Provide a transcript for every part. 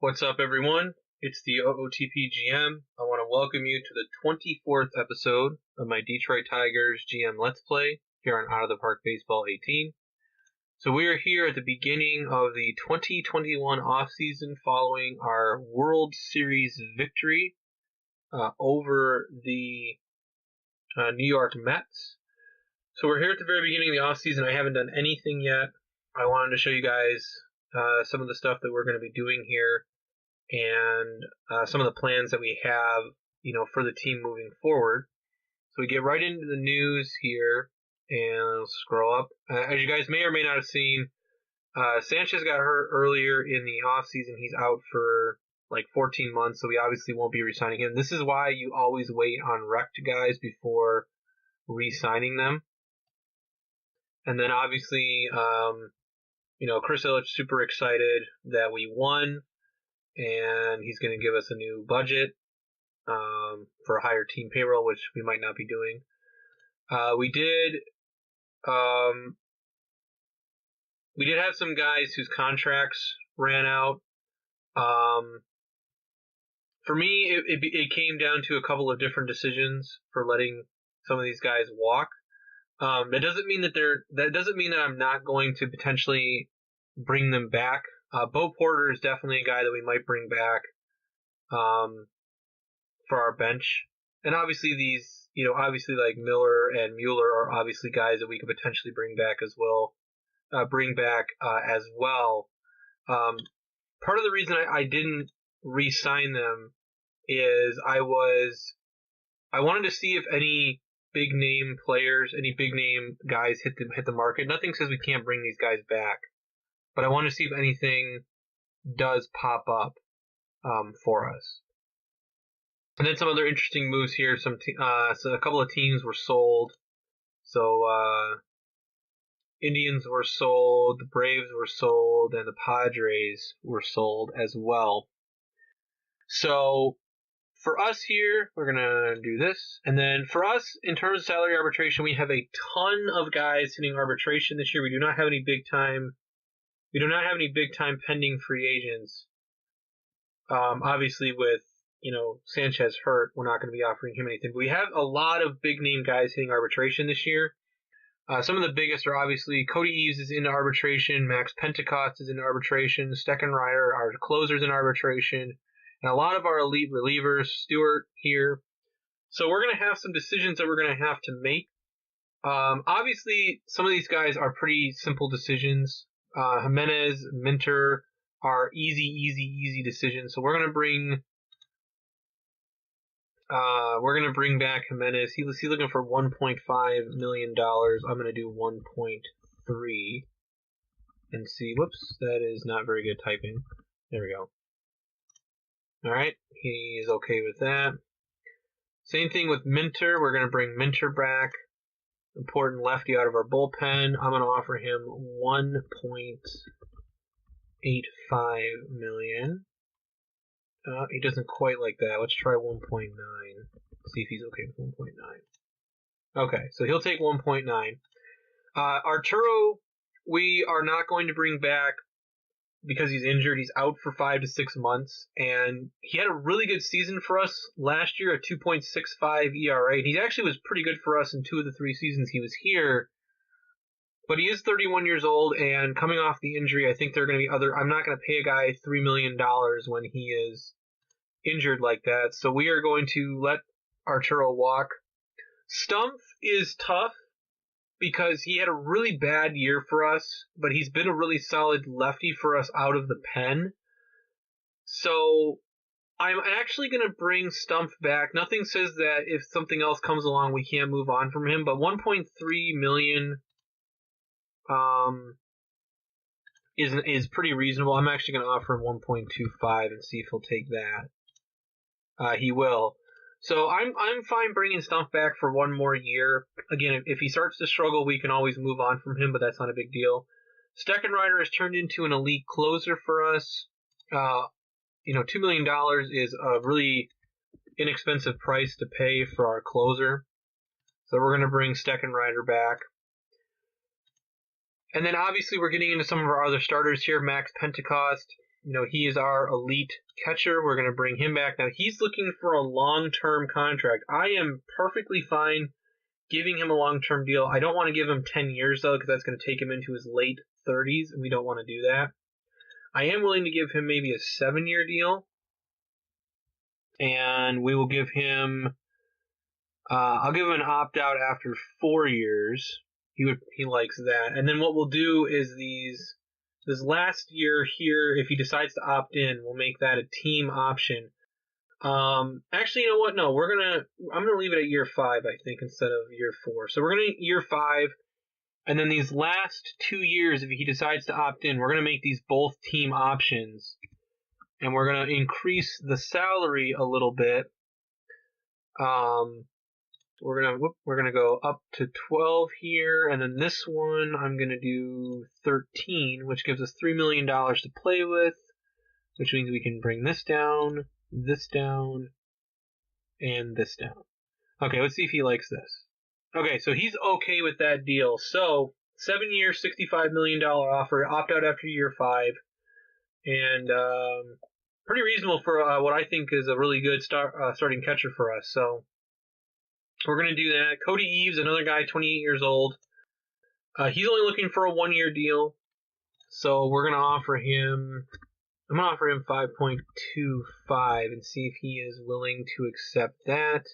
What's up, everyone? It's the OOTP GM. I want to welcome you to the 24th episode of my Detroit Tigers GM Let's Play here on Out of the Park Baseball 18. So we are here at the beginning of the 2021 offseason following our World Series victory over the New York Mets. So we're here at the very beginning of the offseason. I haven't done anything yet. I wanted to show you guys some of the stuff that we're going to be doing here and some of the plans that we have, for the team moving forward. So we get right into the news here and scroll up. As you guys may or may not have seen, Sanchez got hurt earlier in the offseason. He's out for like 14 months, so we obviously won't be re-signing him. This is why you always wait on wrecked guys before re-signing them. And then obviously, Chris Ilitch super excited that we won, and he's going to give us a new budget for a higher team payroll, which we might not be doing. We did have some guys whose contracts ran out. For me, it came down to a couple of different decisions for letting some of these guys walk. That doesn't mean that I'm not going to potentially bring them back. Bo Porter is definitely a guy that we might bring back for our bench. And obviously these, like Miller and Mueller are obviously guys that we could potentially bring back as well. Part of the reason I didn't re-sign them is I wanted to see if any big name players, any big name guys hit the market. Nothing says we can't bring these guys back, but I want to see if anything does pop up for us. And then some other interesting moves here. So a couple of teams were sold. So Indians were sold, the Braves were sold, and the Padres were sold as well. So for us here, we're going to do this. And then for us, in terms of salary arbitration, we have a ton of guys hitting arbitration this year. We do not have any big time pending free agents. Obviously with, Sanchez hurt, we're not going to be offering him anything. But we have a lot of big name guys hitting arbitration this year. Some of the biggest are obviously Cody Eves is in arbitration, Max Pentecost is in arbitration, Steckenrider, our closer's in arbitration, and a lot of our elite relievers, Stewart here. So we're going to have some decisions that we're going to have to make. Obviously, some of these guys are pretty simple decisions. Jimenez, Minter are easy decisions. So we're going to bring back Jimenez. He's looking for $1.5 million. I'm going to do 1.3 and see. Whoops, that is not very good typing. There we go. All right, he's okay with that. Same thing with Minter. We're going to bring Minter back. Important lefty out of our bullpen. I'm going to offer him $1.85 million. He doesn't quite like that. Let's try 1.9. See if he's okay with 1.9. Okay, so he'll take 1.9. Arturo, we are not going to bring back because he's injured. He's out for 5 to 6 months, and he had a really good season for us last year, a 2.65 ERA. He actually was pretty good for us in 2 of the 3 seasons he was here. But he is 31 years old, and coming off the injury, I think there are going to be I'm not going to pay a guy $3 million when he is injured like that. So we are going to let Arturo walk. Stumpf is tough because he had a really bad year for us, but he's been a really solid lefty for us out of the pen. So I'm actually going to bring Stumpf back. Nothing says that if something else comes along, we can't move on from him, but 1.3 million is pretty reasonable. I'm actually going to offer him 1.25 and see if he'll take that. He will. So I'm fine bringing Stumpf back for one more year. Again, if he starts to struggle, we can always move on from him, but that's not a big deal. Steckenrider has turned into an elite closer for us. $2 million is a really inexpensive price to pay for our closer. So we're going to bring Steckenrider back. And then obviously we're getting into some of our other starters here. Max Pentecost. he is our elite catcher. We're going to bring him back. Now, he's looking for a long-term contract. I am perfectly fine giving him a long-term deal. I don't want to give him 10 years, though, because that's going to take him into his late 30s, and we don't want to do that. I am willing to give him maybe a 7-year deal, and we will give him I'll give him an opt-out after 4 years. He likes that. And then what we'll do is this last year here, if he decides to opt in, we'll make that a team option. Actually, you know what? No, I'm gonna leave it at year 5, I think, instead of year 4. So we're gonna year 5, and then these last 2 years, if he decides to opt in, we're gonna make these both team options, and we're gonna increase the salary a little bit. We're gonna go up to 12 here, and then this one I'm gonna do 13, which gives us $3 million to play with, which means we can bring this down, and this down. Okay, let's see if he likes this. Okay, so he's okay with that deal. So 7-year, $65 million offer, opt out after year 5, and pretty reasonable for what I think is a really good starting catcher for us. So we're going to do that. Cody Eves, another guy, 28 years old. He's only looking for a 1-year deal. So we're going to offer him, I'm going to offer him 5.25 and see if he is willing to accept that.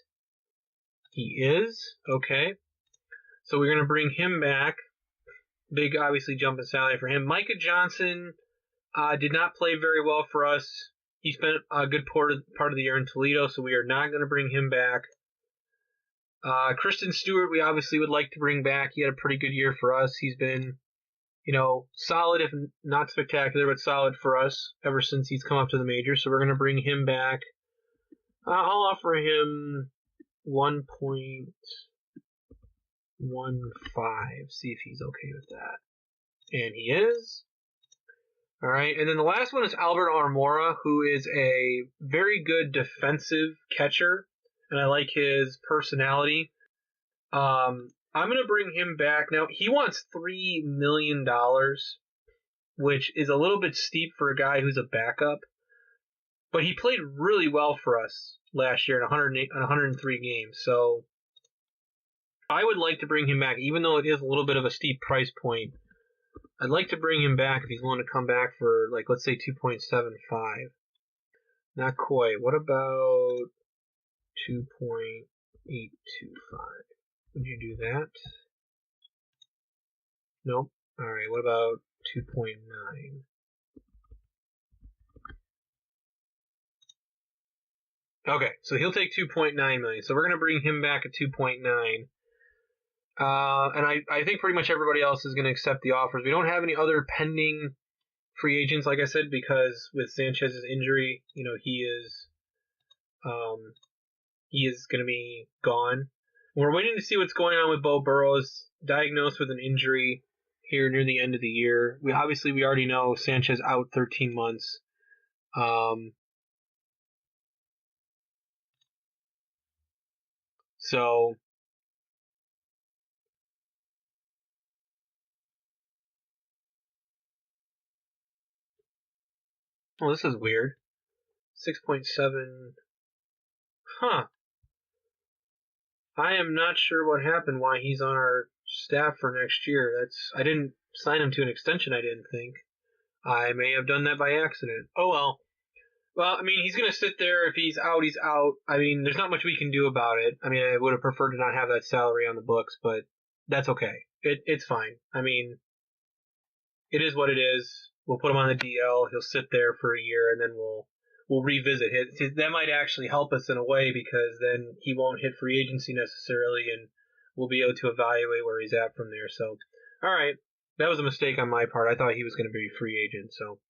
He is. Okay. So we're going to bring him back. Big, obviously, jump in salary for him. Micah Johnson did not play very well for us. He spent a good part of the year in Toledo, so we are not going to bring him back. Kristen Stewart, we obviously would like to bring back. He had a pretty good year for us. He's been, solid, if not spectacular, but solid for us ever since he's come up to the major. So we're going to bring him back. I'll offer him 1.15, see if he's okay with that. And he is. All right, and then the last one is Albert Armora, who is a very good defensive catcher, and I like his personality. I'm going to bring him back. Now, he wants $3 million, which is a little bit steep for a guy who's a backup, but he played really well for us last year in 103 games, so I would like to bring him back, even though it is a little bit of a steep price point. I'd like to bring him back if he's willing to come back for, let's say 2.75. Not quite. What about 2.825? Would you do that? Nope. Alright, what about 2.9? Okay, so he'll take 2.9 million. So we're going to bring him back at 2.9. And I think pretty much everybody else is going to accept the offers. We don't have any other pending free agents, like I said, because with Sanchez's injury, he is going to be gone. We're waiting to see what's going on with Beau Burrows, diagnosed with an injury here near the end of the year. We already know Sanchez out 13 months. So well, this is weird. 6.7. Huh. I am not sure what happened, why he's on our staff for next year. I didn't sign him to an extension, I didn't think. I may have done that by accident. Oh well. Well, I mean, he's going to sit there. If he's out, he's out. I mean, there's not much we can do about it. I mean, I would have preferred to not have that salary on the books, but that's okay. It's fine. I mean, it is what it is. We'll put him on the DL. He'll sit there for a year, and then we'll revisit it. That might actually help us in a way, because then he won't hit free agency necessarily, and we'll be able to evaluate where he's at from there. So, all right, that was a mistake on my part. I thought he was going to be a free agent. So,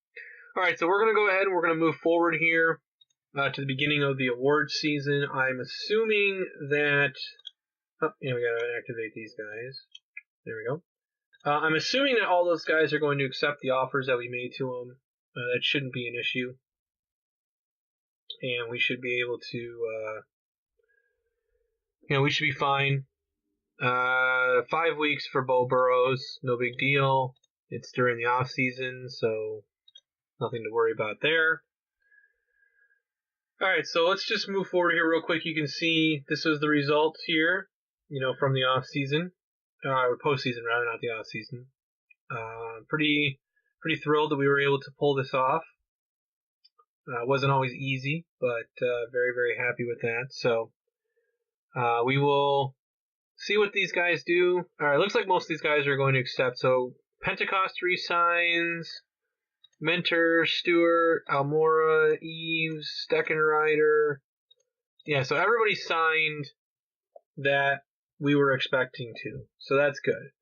all right, so we're going to go ahead and we're going to move forward here to the beginning of the awards season. I'm assuming that. Oh, yeah, we got to activate these guys. There we go. I'm assuming that all those guys are going to accept the offers that we made to them. That shouldn't be an issue. And we should be able to, we should be fine. 5 weeks for Beau Burrows, no big deal. It's during the off season, so Nothing to worry about there. All right, so let's just move forward here real quick. You can see this is the results here, from the off season, or postseason rather, not the off season. Pretty thrilled that we were able to pull this off. Wasn't always easy, but very, very happy with that. So we will see what these guys do. All right, looks like most of these guys are going to accept. So Pentecost resigns. Mentor, Stewart, Almora, Eves, Steckenrider. Yeah, so everybody signed that we were expecting to. So that's good.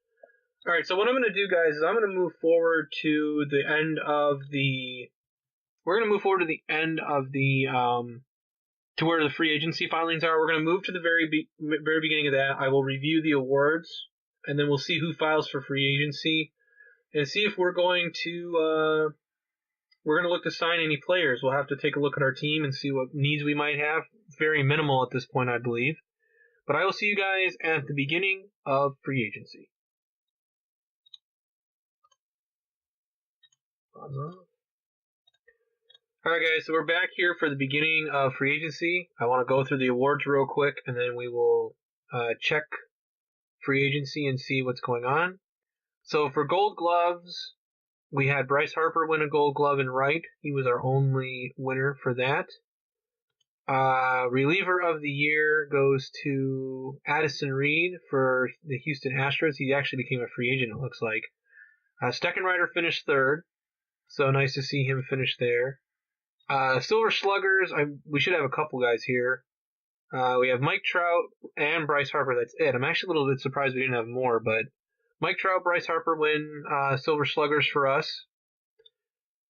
All right, so what I'm going to do, guys, is I'm going to move forward to the end of the... We're going to move forward to the end of the... to where the free agency filings are. We're going to move to the very beginning of that. I will review the awards, and then we'll see who files for free agency, and see if we're going to... We're going to look to sign any players. We'll have to take a look at our team and see what needs we might have. Very minimal at this point, I believe. But I will see you guys at the beginning of free agency. All right, guys, so we're back here for the beginning of free agency. I want to go through the awards real quick, and then we will check free agency and see what's going on. So for Gold Gloves... We had Bryce Harper win a Gold Glove in right. He was our only winner for that. Reliever of the year goes to Addison Reed for the Houston Astros. He actually became a free agent, it looks like. Steckenrider finished third, so nice to see him finish there. Silver Sluggers, we should have a couple guys here. We have Mike Trout and Bryce Harper. That's it. I'm actually a little bit surprised we didn't have more, but Mike Trout, Bryce Harper win Silver Sluggers for us.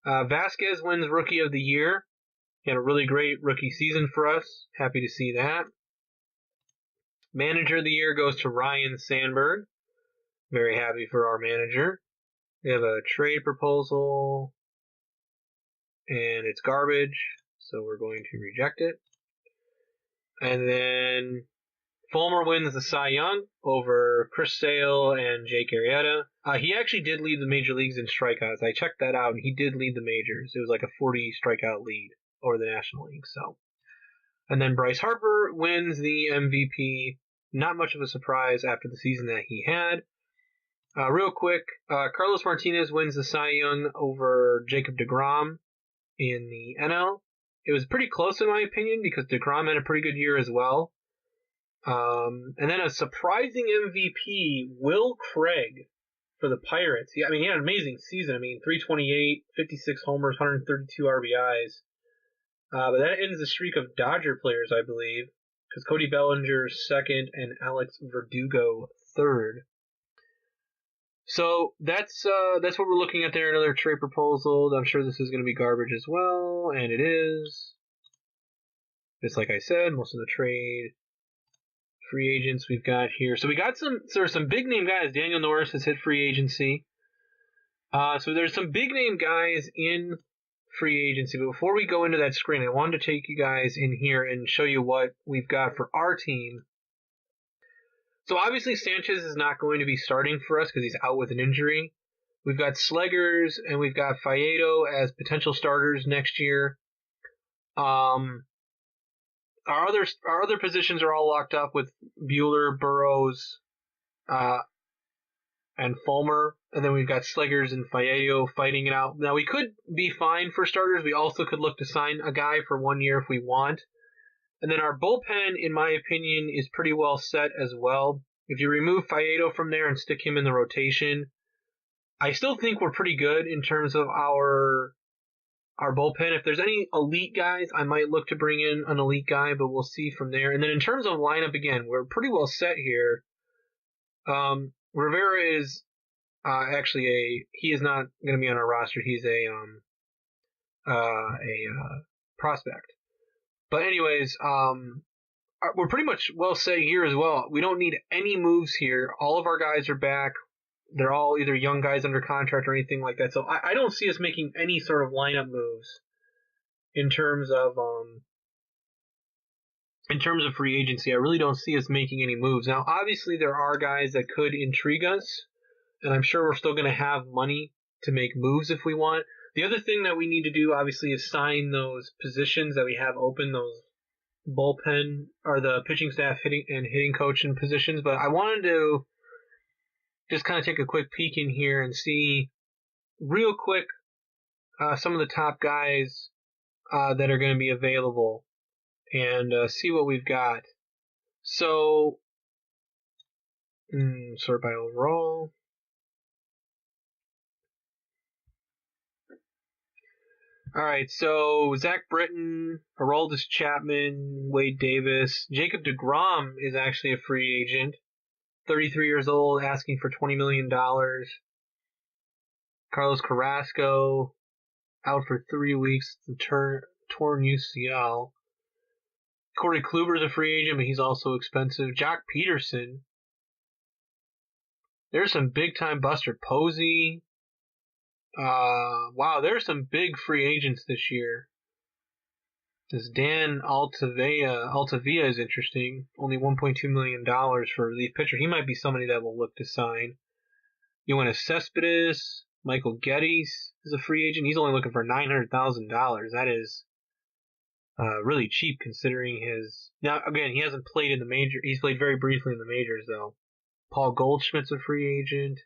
Vasquez wins Rookie of the Year. He had a really great rookie season for us. Happy to see that. Manager of the Year goes to Ryan Sandberg. Very happy for our manager. We have a trade proposal, and it's garbage, so we're going to reject it. And then Fulmer wins the Cy Young over Chris Sale and Jake Arrieta. He actually did lead the major leagues in strikeouts. I checked that out, and he did lead the majors. It was like a 40 strikeout lead over the National League. So, and then Bryce Harper wins the MVP. Not much of a surprise after the season that he had. Real quick, Carlos Martinez wins the Cy Young over Jacob deGrom in the NL. It was pretty close in my opinion because deGrom had a pretty good year as well. And then a surprising MVP, Will Craig for the Pirates. He had an amazing season. 328, 56 homers, 132 RBIs. But that ends the streak of Dodger players, I believe, because Cody Bellinger's second and Alex Verdugo third. So that's what we're looking at there. Another trade proposal. I'm sure this is going to be garbage as well, and it is. Just like I said, most of the trade free agents we've got here. So there's some big name guys. Daniel Norris has hit free agency. So there's some big name guys in free agency. But before we go into that screen, I wanted to take you guys in here and show you what we've got for our team. So obviously Sanchez is not going to be starting for us because he's out with an injury. We've got Sleggers and we've got Faedo as potential starters next year. Our other positions are all locked up with Buehler, Burrows, and Fulmer, and then we've got Sleggers and Faedo fighting it out. Now we could be fine for starters. We also could look to sign a guy for 1 year if we want. And then our bullpen, in my opinion, is pretty well set as well. If you remove Faedo from there and stick him in the rotation, I still think we're pretty good in terms of our bullpen. If there's any elite guys, I might look to bring in an elite guy, but we'll see from there. And then in terms of lineup, again, we're pretty well set here. Rivera is he is not going to be on our roster. He's a prospect. But anyways, we're pretty much well set here as well. We don't need any moves here. All of our guys are back. They're all either young guys under contract or anything like that. So I don't see us making any sort of lineup moves in terms of free agency. I really don't see us making any moves. Now, obviously, there are guys that could intrigue us, and I'm sure we're still going to have money to make moves if we want. The other thing that we need to do, obviously, is sign those positions that we have open, those bullpen or the pitching staff hitting coach and positions. But I wanted to just kind of take a quick peek in here and see real quick some of the top guys that are going to be available and see what we've got. So, sort by overall. All right, so Zach Britton, Aroldis Chapman, Wade Davis, Jacob deGrom is actually a free agent, 33 years old, asking for $20 million. Carlos Carrasco, out for 3 weeks, the torn UCL. Corey Kluber is a free agent, but he's also expensive. Jock Peterson. There's some big-time buster. Posey. Wow, there's some big free agents this year. This Dan Altavia is interesting. Only $1.2 million for a relief pitcher. He might be somebody that we'll look to sign. Yoenis Cespedes, Michael Geddes is a free agent. He's only looking for $900,000. That is really cheap considering his... Now, again, he hasn't played in the major. He's played very briefly in the majors, though. Paul Goldschmidt's a free agent.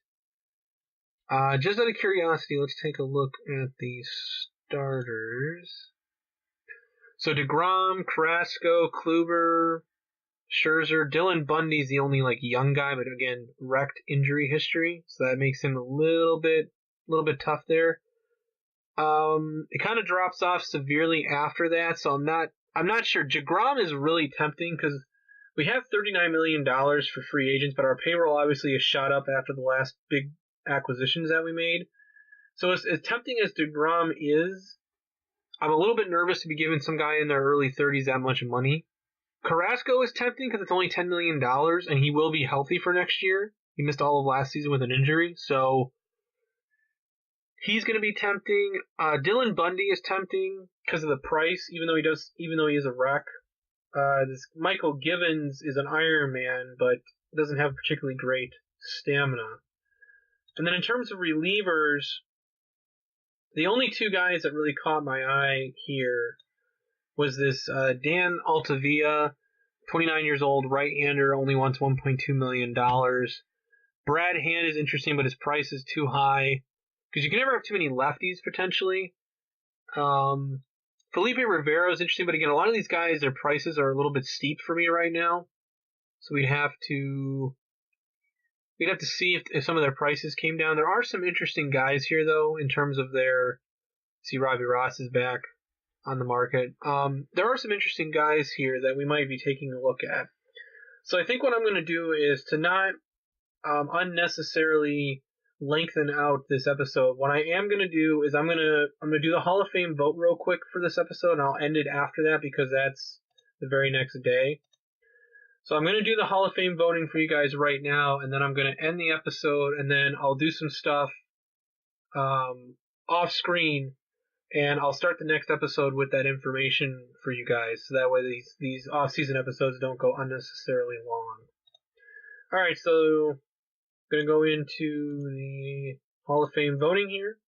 Just out of curiosity, let's take a look at the starters. So DeGrom, Carrasco, Kluber, Scherzer, Dylan Bundy's the only young guy, but again, wrecked injury history, so that makes him a little bit tough there. It kind of drops off severely after that, so I'm not sure. DeGrom is really tempting because we have $39 million for free agents, but our payroll obviously has shot up after the last big acquisitions that we made. So as tempting as DeGrom is, I'm a little bit nervous to be giving some guy in their early 30s that much money. Carrasco is tempting because it's only $10 million, and he will be healthy for next year. He missed all of last season with an injury, so he's going to be tempting. Dylan Bundy is tempting because of the price, even though he is a wreck. This Michael Givens is an Iron Man, but doesn't have particularly great stamina. And then in terms of relievers, the only two guys that really caught my eye here was this Dan Altavia, 29 years old, right-hander, only wants $1.2 million. Brad Hand is interesting, but his price is too high because you can never have too many lefties, potentially. Felipe Rivera is interesting, but again, a lot of these guys, their prices are a little bit steep for me right now. So we'd have to see if some of their prices came down. There are some interesting guys here, though, in terms of their... See, Robbie Ross is back on the market. There are some interesting guys here that we might be taking a look at. So I think what I'm going to do is to not unnecessarily lengthen out this episode. What I am going to do is I'm going to do the Hall of Fame vote real quick for this episode, and I'll end it after that because that's the very next day. So I'm going to do the Hall of Fame voting for you guys right now, and then I'm going to end the episode, and then I'll do some stuff off screen, and I'll start the next episode with that information for you guys, so that way these off-season episodes don't go unnecessarily long. All right, so I'm going to go into the Hall of Fame voting here,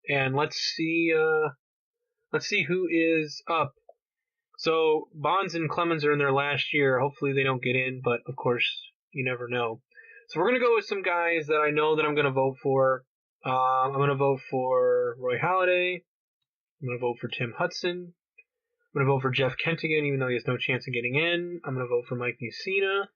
and let's see who is up. So Bonds and Clemens are in their last year. Hopefully they don't get in, but of course you never know. So we're going to go with some guys that I know that I'm going to vote for. I'm going to vote for Roy Halladay. I'm going to vote for Tim Hudson. I'm going to vote for Jeff Kent again, even though he has no chance of getting in. I'm going to vote for Mike Mussina.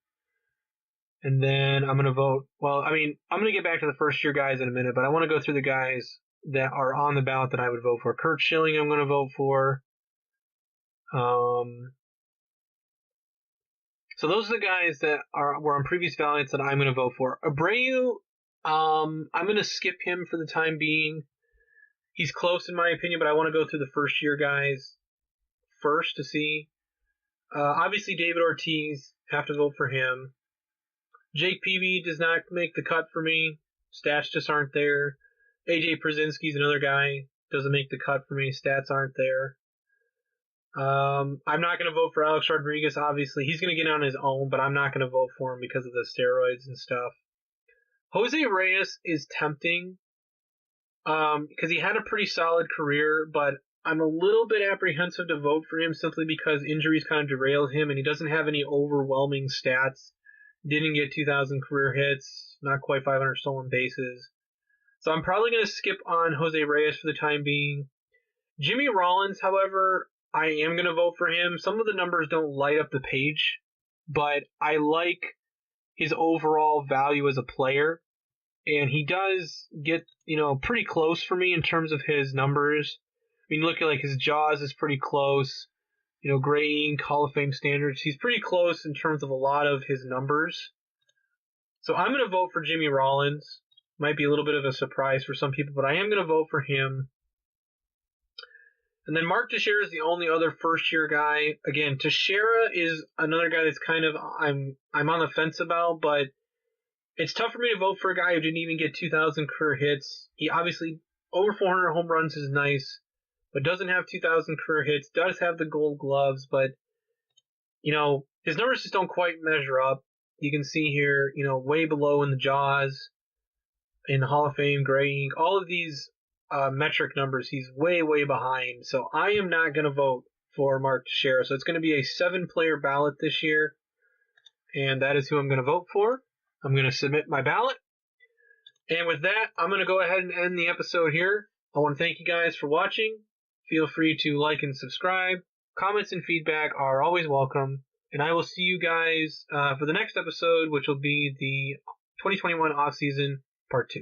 And then I'm going to vote, I'm going to get back to the first year guys in a minute, but I want to go through the guys that are on the ballot that I would vote for. Kurt Schilling I'm going to vote for. So those are the guys that were on previous ballots that I'm going to vote for. Abreu, I'm going to skip him for the time being. He's close in my opinion, but I want to go through the first year guys first to see. Obviously David Ortiz, have to vote for him. Jake Peavy does not make the cut for me. Stats just aren't there. AJ Pierzynski's another guy, doesn't make the cut for me. Stats aren't there. I'm not going to vote for Alex Rodriguez, obviously. He's going to get on his own, but I'm not going to vote for him because of the steroids and stuff. Jose Reyes is tempting, because he had a pretty solid career, but I'm a little bit apprehensive to vote for him simply because injuries kind of derailed him, and he doesn't have any overwhelming stats. Didn't get 2,000 career hits, not quite 500 stolen bases. So I'm probably going to skip on Jose Reyes for the time being. Jimmy Rollins, however, I am going to vote for him. Some of the numbers don't light up the page, but I like his overall value as a player. And he does get, pretty close for me in terms of his numbers. I mean, look at like his Jaws is pretty close. Gray Ink, Hall of Fame standards. He's pretty close in terms of a lot of his numbers. So I'm going to vote for Jimmy Rollins. Might be a little bit of a surprise for some people, but I am going to vote for him. And then Mark Teixeira is the only other first-year guy. Again, Teixeira is another guy that's kind of I'm on the fence about, but it's tough for me to vote for a guy who didn't even get 2,000 career hits. He obviously, over 400 home runs is nice, but doesn't have 2,000 career hits, does have the gold gloves, but, his numbers just don't quite measure up. You can see here, way below in the Jaws, in the Hall of Fame, Gray Ink, all of these metric numbers, he's way, way behind. So I am not going to vote for Mark Teixeira. So it's going to be a 7-player ballot this year, and that is who I'm going to vote for. I'm going to submit my ballot. And with that, I'm going to go ahead and end the episode here. I want to thank you guys for watching. Feel free to like and subscribe. Comments and feedback are always welcome. And I will see you guys for the next episode, which will be the 2021 offseason part 2.